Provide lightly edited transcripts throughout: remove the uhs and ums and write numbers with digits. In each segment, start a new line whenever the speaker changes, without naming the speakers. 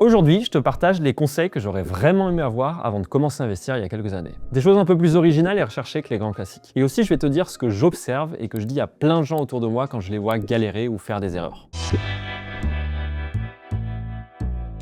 Aujourd'hui, je te partage les conseils que j'aurais vraiment aimé avoir avant de commencer à investir il y a quelques années. Des choses un peu plus originales et recherchées que les grands classiques. Et aussi, je vais te dire ce que j'observe et que je dis à plein de gens autour de moi quand je les vois galérer ou faire des erreurs.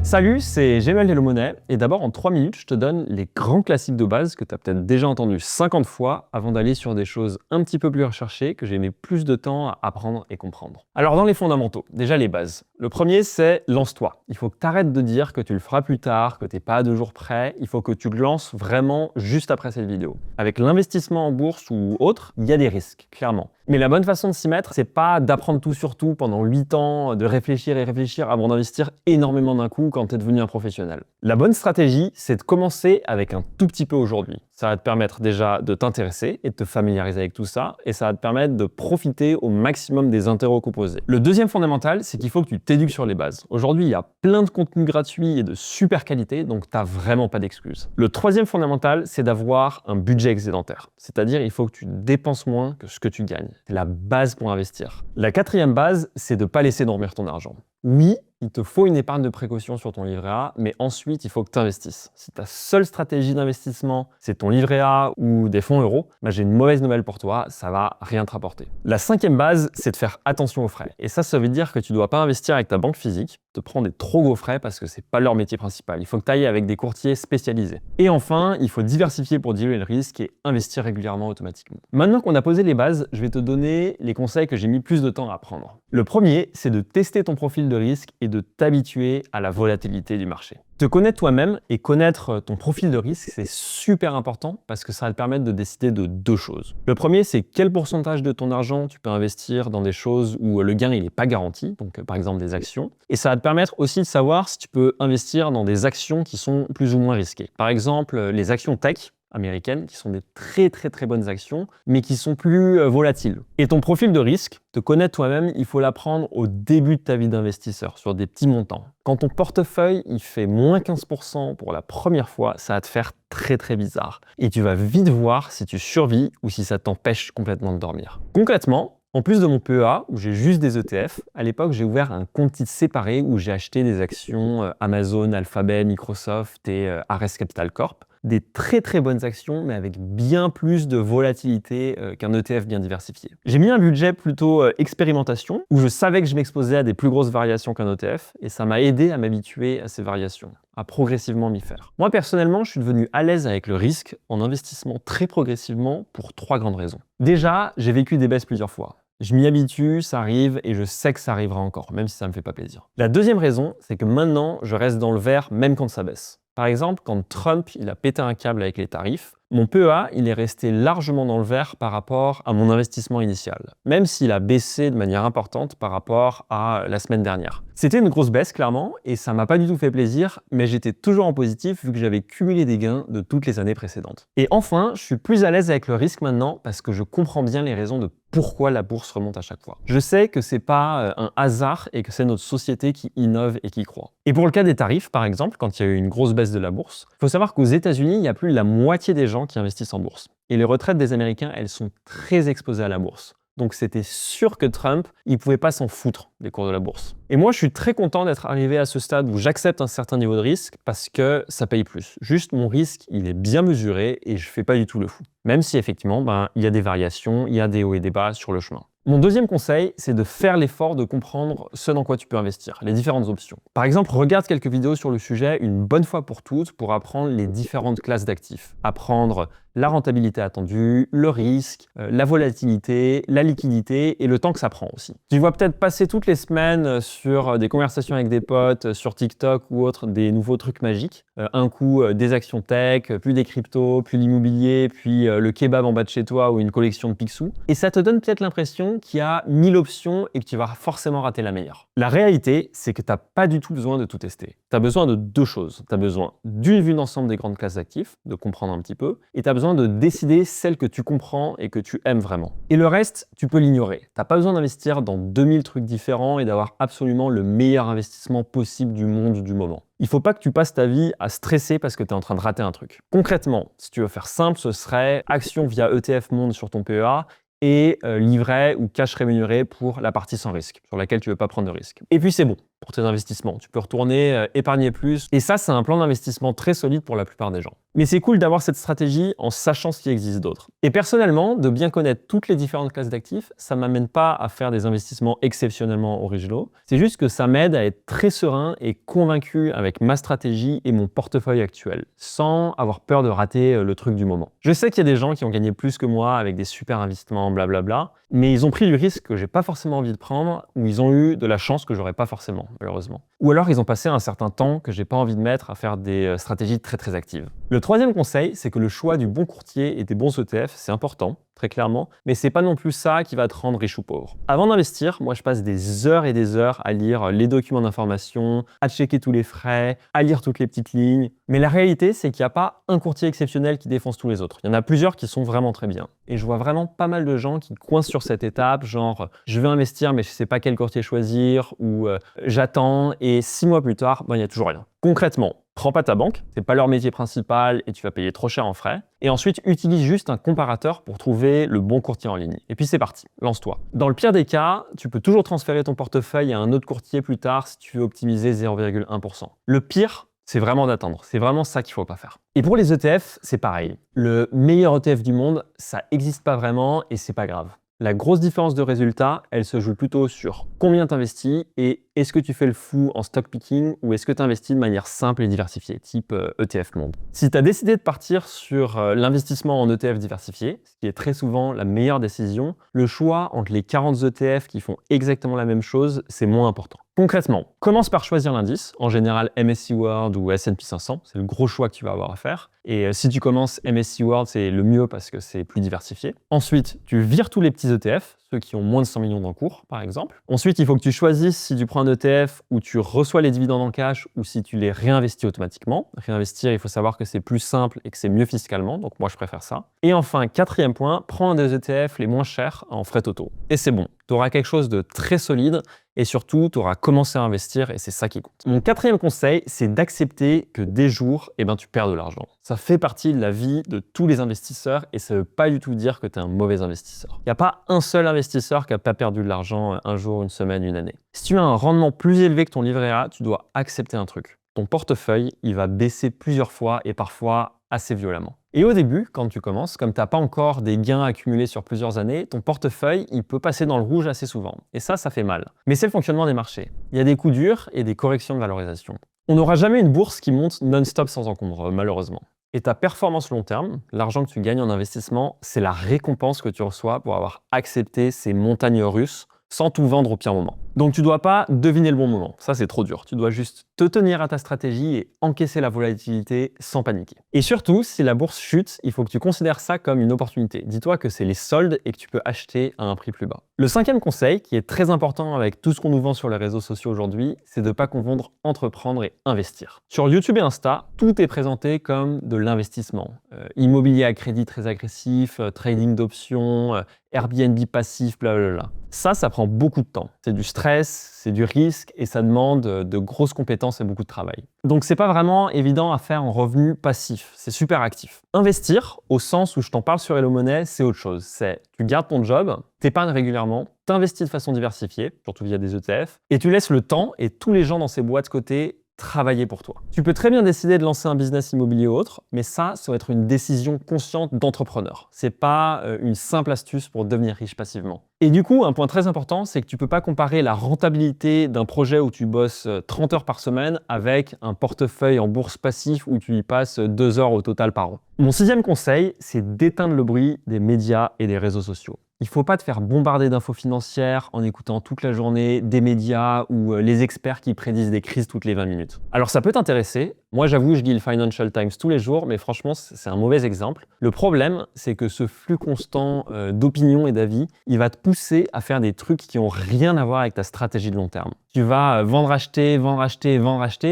Salut, c'est Gemel Monnaie et d'abord en 3 minutes, je te donne les grands classiques de base que tu as peut-être déjà entendu 50 fois avant d'aller sur des choses un petit peu plus recherchées que j'ai mis plus de temps à apprendre et comprendre. Alors dans les fondamentaux, déjà les bases. Le premier, c'est lance-toi. Il faut que tu arrêtes de dire que tu le feras plus tard, que tu n'es pas à 2 jours près. Il faut que tu le lances vraiment juste après cette vidéo. Avec l'investissement en bourse ou autre, il y a des risques, clairement. Mais la bonne façon de s'y mettre, c'est pas d'apprendre tout sur tout pendant 8 ans, de réfléchir et réfléchir avant d'investir énormément d'un coup quand tu es devenu un professionnel. La bonne stratégie, c'est de commencer avec un tout petit peu aujourd'hui. Ça va te permettre déjà de t'intéresser et de te familiariser avec tout ça, et ça va te permettre de profiter au maximum des intérêts composés. Le deuxième fondamental, c'est qu'il faut que tu t'éduques sur les bases. Aujourd'hui, il y a plein de contenus gratuits et de super qualité, donc t'as vraiment pas d'excuses. Le troisième fondamental, c'est d'avoir un budget excédentaire. C'est-à-dire, il faut que tu dépenses moins que ce que tu gagnes. C'est la base pour investir. La quatrième base, c'est de ne pas laisser dormir ton argent. Oui, il te faut une épargne de précaution sur ton livret A, mais ensuite, il faut que tu investisses. Si ta seule stratégie d'investissement, c'est ton livret A ou des fonds euros, j'ai une mauvaise nouvelle pour toi, ça va rien te rapporter. La cinquième base, c'est de faire attention aux frais. Et ça veut dire que tu ne dois pas investir avec ta banque physique, te prendre des trop gros frais parce que c'est pas leur métier principal. Il faut que tu ailles avec des courtiers spécialisés. Et enfin, il faut diversifier pour diluer le risque et investir régulièrement automatiquement. Maintenant qu'on a posé les bases, je vais te donner les conseils que j'ai mis plus de temps à apprendre. Le premier, c'est de tester ton profil de risque et de t'habituer à la volatilité du marché. Te connaître toi-même et connaître ton profil de risque, c'est super important parce que ça va te permettre de décider de deux choses. Le premier, c'est quel pourcentage de ton argent tu peux investir dans des choses où le gain n'est pas garanti, donc par exemple des actions. Et ça va te permettre aussi de savoir si tu peux investir dans des actions qui sont plus ou moins risquées. Par exemple, les actions tech américaines, qui sont des très bonnes actions, mais qui sont plus volatiles. Et ton profil de risque, te connaître toi-même, il faut l'apprendre au début de ta vie d'investisseur, sur des petits montants. Quand ton portefeuille, il fait moins 15% pour la première fois, ça va te faire très bizarre. Et tu vas vite voir si tu survis ou si ça t'empêche complètement de dormir. Concrètement, en plus de mon PEA, où j'ai juste des ETF, à l'époque, j'ai ouvert un compte titre séparé où j'ai acheté des actions Amazon, Alphabet, Microsoft et Ares Capital Corp. Des très bonnes actions, mais avec bien plus de volatilité qu'un ETF bien diversifié. J'ai mis un budget plutôt expérimentation, où je savais que je m'exposais à des plus grosses variations qu'un ETF, et ça m'a aidé à m'habituer à ces variations, à progressivement m'y faire. Moi, personnellement, je suis devenu à l'aise avec le risque en investissement très progressivement pour 3 grandes raisons. Déjà, j'ai vécu des baisses plusieurs fois. Je m'y habitue, ça arrive et je sais que ça arrivera encore, même si ça me fait pas plaisir. La deuxième raison, c'est que maintenant, je reste dans le vert même quand ça baisse. Par exemple, quand Trump il a pété un câble avec les tarifs, mon PEA il est resté largement dans le vert par rapport à mon investissement initial, même s'il a baissé de manière importante par rapport à la semaine dernière. C'était une grosse baisse clairement et ça m'a pas du tout fait plaisir, mais j'étais toujours en positif vu que j'avais cumulé des gains de toutes les années précédentes. Et enfin, je suis plus à l'aise avec le risque maintenant parce que je comprends bien les raisons de pourquoi la bourse remonte à chaque fois. Je sais que c'est pas un hasard et que c'est notre société qui innove et qui croit. Et pour le cas des tarifs, par exemple, quand il y a eu une grosse baisse de la bourse, il faut savoir qu'aux États-Unis, il y a plus de la moitié des gens qui investissent en bourse. Et les retraites des Américains, elles sont très exposées à la bourse. Donc c'était sûr que Trump, il pouvait pas s'en foutre des cours de la bourse. Et moi, je suis très content d'être arrivé à ce stade où j'accepte un certain niveau de risque parce que ça paye plus. Juste, mon risque, il est bien mesuré et je fais pas du tout le fou. Même si effectivement, il y a des variations, il y a des hauts et des bas sur le chemin. Mon deuxième conseil, c'est de faire l'effort de comprendre ce dans quoi tu peux investir, les différentes options. Par exemple, regarde quelques vidéos sur le sujet une bonne fois pour toutes pour apprendre les différentes classes d'actifs. Apprendre la rentabilité attendue, le risque, la volatilité, la liquidité et le temps que ça prend aussi. Tu vois peut-être passer toutes les semaines sur des conversations avec des potes, sur TikTok ou autre, des nouveaux trucs magiques. Un coup, des actions tech, puis des cryptos, puis l'immobilier, puis le kebab en bas de chez toi ou une collection de Picsou. Et ça te donne peut-être l'impression qu'il y a 1000 options et que tu vas forcément rater la meilleure. La réalité, c'est que tu n'as pas du tout besoin de tout tester. Tu as besoin de deux choses. Tu as besoin d'une vue d'ensemble des grandes classes d'actifs, de comprendre un petit peu, et tu as besoin de décider celle que tu comprends et que tu aimes vraiment. Et le reste, tu peux l'ignorer. Tu n'as pas besoin d'investir dans 2000 trucs différents et d'avoir absolument le meilleur investissement possible du monde du moment. Il ne faut pas que tu passes ta vie à stresser parce que tu es en train de rater un truc. Concrètement, si tu veux faire simple, ce serait action via ETF Monde sur ton PEA et livret ou cash rémunéré pour la partie sans risque, sur laquelle tu ne veux pas prendre de risque. Et puis c'est bon. pour tes investissements. Tu peux retourner épargner plus. Et ça, c'est un plan d'investissement très solide pour la plupart des gens. Mais c'est cool d'avoir cette stratégie en sachant ce qui existe d'autre. Et personnellement, de bien connaître toutes les différentes classes d'actifs, ça ne m'amène pas à faire des investissements exceptionnellement originaux. C'est juste que ça m'aide à être très serein et convaincu avec ma stratégie et mon portefeuille actuel, sans avoir peur de rater le truc du moment. Je sais qu'il y a des gens qui ont gagné plus que moi avec des super investissements, blablabla, mais ils ont pris du risque que j'ai pas forcément envie de prendre, ou ils ont eu de la chance que j'aurais pas forcément, malheureusement. Ou alors ils ont passé un certain temps que j'ai pas envie de mettre à faire des stratégies très actives. Le troisième conseil, c'est que le choix du bon courtier et des bons ETF, c'est important, très clairement, mais c'est pas non plus ça qui va te rendre riche ou pauvre. Avant d'investir, moi je passe des heures et des heures à lire les documents d'information, à checker tous les frais, à lire toutes les petites lignes. Mais la réalité, c'est qu'il n'y a pas un courtier exceptionnel qui défonce tous les autres. Il y en a plusieurs qui sont vraiment très bien. Et je vois vraiment pas mal de gens qui coincent sur cette étape, genre je veux investir mais je sais pas quel courtier choisir, ou j'attends et 6 mois plus tard, il n'y a toujours rien. Concrètement, prends pas ta banque, c'est pas leur métier principal et tu vas payer trop cher en frais. Et ensuite, utilise juste un comparateur pour trouver le bon courtier en ligne. Et puis c'est parti, lance-toi. Dans le pire des cas, tu peux toujours transférer ton portefeuille à un autre courtier plus tard si tu veux optimiser 0,1%. Le pire, c'est vraiment d'attendre. C'est vraiment ça qu'il ne faut pas faire. Et pour les ETF, c'est pareil. Le meilleur ETF du monde, ça n'existe pas vraiment et c'est pas grave. La grosse différence de résultat, elle se joue plutôt sur combien tu investis et est-ce que tu fais le fou en stock picking ou est-ce que tu investis de manière simple et diversifiée, type ETF Monde. Si tu as décidé de partir sur l'investissement en ETF diversifié, ce qui est très souvent la meilleure décision, le choix entre les 40 ETF qui font exactement la même chose, c'est moins important. Concrètement, commence par choisir l'indice, en général MSCI World ou S&P 500, c'est le gros choix que tu vas avoir à faire. Et si tu commences MSCI World, c'est le mieux parce que c'est plus diversifié. Ensuite, tu vires tous les petits ETF, ceux qui ont moins de 100 millions d'encours, par exemple. Ensuite, il faut que tu choisisses si tu prends un ETF où tu reçois les dividendes en cash ou si tu les réinvestis automatiquement. Réinvestir, il faut savoir que c'est plus simple et que c'est mieux fiscalement, donc moi je préfère ça. Et enfin, quatrième point, prends un des ETF les moins chers en frais totaux. Et c'est bon, tu auras quelque chose de très solide et surtout, tu auras commencé à investir et c'est ça qui compte. Mon quatrième conseil, c'est d'accepter que des jours, tu perds de l'argent. Ça fait partie de la vie de tous les investisseurs et ça ne veut pas du tout dire que tu es un mauvais investisseur. Il n'y a pas un seul investisseur qui n'a pas perdu de l'argent un jour, une semaine, une année. Si tu as un rendement plus élevé que ton livret A, tu dois accepter un truc. Ton portefeuille, il va baisser plusieurs fois et parfois assez violemment. Et au début, quand tu commences, comme tu n'as pas encore des gains accumulés sur plusieurs années, ton portefeuille, il peut passer dans le rouge assez souvent. Et ça fait mal. Mais c'est le fonctionnement des marchés. Il y a des coups durs et des corrections de valorisation. On n'aura jamais une bourse qui monte non-stop sans encombre, malheureusement. Et ta performance long terme, l'argent que tu gagnes en investissement, c'est la récompense que tu reçois pour avoir accepté ces montagnes russes sans tout vendre au pire moment. Donc tu dois pas deviner le bon moment, ça c'est trop dur. Tu dois juste te tenir à ta stratégie et encaisser la volatilité sans paniquer. Et surtout, si la bourse chute, il faut que tu considères ça comme une opportunité. Dis-toi que c'est les soldes et que tu peux acheter à un prix plus bas. Le cinquième conseil, qui est très important avec tout ce qu'on nous vend sur les réseaux sociaux aujourd'hui, c'est de ne pas confondre entreprendre et investir. Sur YouTube et Insta, tout est présenté comme de l'investissement. Immobilier à crédit très agressif, trading d'options, Airbnb passif, blablabla. Ça prend beaucoup de temps. C'est du stress, c'est du risque et ça demande de grosses compétences et beaucoup de travail. Donc c'est pas vraiment évident à faire en revenu passif, c'est super actif. Investir, au sens où je t'en parle sur Hello Money, c'est autre chose. C'est tu gardes ton job, t'épargnes régulièrement, t'investis de façon diversifiée, surtout via des ETF, et tu laisses le temps et tous les gens dans ces boîtes côté travailler pour toi. Tu peux très bien décider de lancer un business immobilier ou autre, mais ça va être une décision consciente d'entrepreneur. C'est pas une simple astuce pour devenir riche passivement. Et du coup, un point très important, c'est que tu peux pas comparer la rentabilité d'un projet où tu bosses 30 heures par semaine avec un portefeuille en bourse passif où tu y passes 2 heures au total par an. Mon sixième conseil, c'est d'éteindre le bruit des médias et des réseaux sociaux. Il ne faut pas te faire bombarder d'infos financières en écoutant toute la journée des médias ou les experts qui prédisent des crises toutes les 20 minutes. Alors ça peut t'intéresser. Moi j'avoue, je lis le Financial Times tous les jours, mais franchement c'est un mauvais exemple. Le problème, c'est que ce flux constant d'opinions et d'avis, il va te pousser à faire des trucs qui n'ont rien à voir avec ta stratégie de long terme. Tu vas vendre, acheter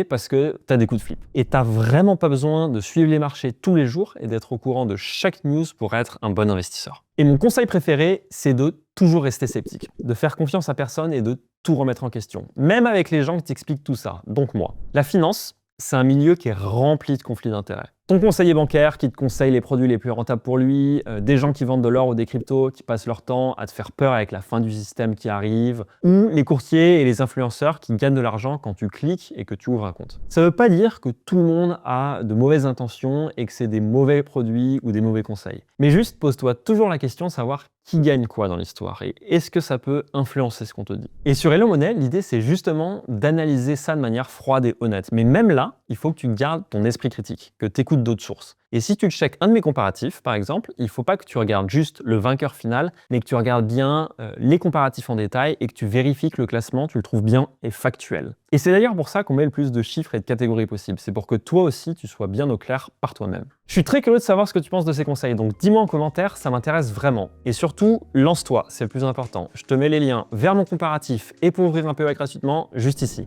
parce que tu as des coups de flip. Et tu n'as vraiment pas besoin de suivre les marchés tous les jours et d'être au courant de chaque news pour être un bon investisseur. Et mon conseil préféré, c'est de toujours rester sceptique, de faire confiance à personne et de tout remettre en question, même avec les gens qui t'expliquent tout ça, donc moi. La finance, c'est un milieu qui est rempli de conflits d'intérêts. Ton conseiller bancaire qui te conseille les produits les plus rentables pour lui, des gens qui vendent de l'or ou des cryptos qui passent leur temps à te faire peur avec la fin du système qui arrive, ou les courtiers et les influenceurs qui gagnent de l'argent quand tu cliques et que tu ouvres un compte. Ça veut pas dire que tout le monde a de mauvaises intentions et que c'est des mauvais produits ou des mauvais conseils. Mais juste pose-toi toujours la question de savoir qui gagne quoi dans l'histoire et est-ce que ça peut influencer ce qu'on te dit. Et sur Hello Money, l'idée c'est justement d'analyser ça de manière froide et honnête. Mais même là, il faut que tu gardes ton esprit critique, que tu écoutes d'autres sources. Et si tu checkes un de mes comparatifs, par exemple, il ne faut pas que tu regardes juste le vainqueur final, mais que tu regardes bien les comparatifs en détail et que tu vérifies que le classement, tu le trouves bien et factuel. Et c'est d'ailleurs pour ça qu'on met le plus de chiffres et de catégories possibles. C'est pour que toi aussi, tu sois bien au clair par toi-même. Je suis très curieux de savoir ce que tu penses de ces conseils, donc dis-moi en commentaire, ça m'intéresse vraiment. Et surtout, lance-toi, c'est le plus important. Je te mets les liens vers mon comparatif et pour ouvrir un POA gratuitement, juste ici.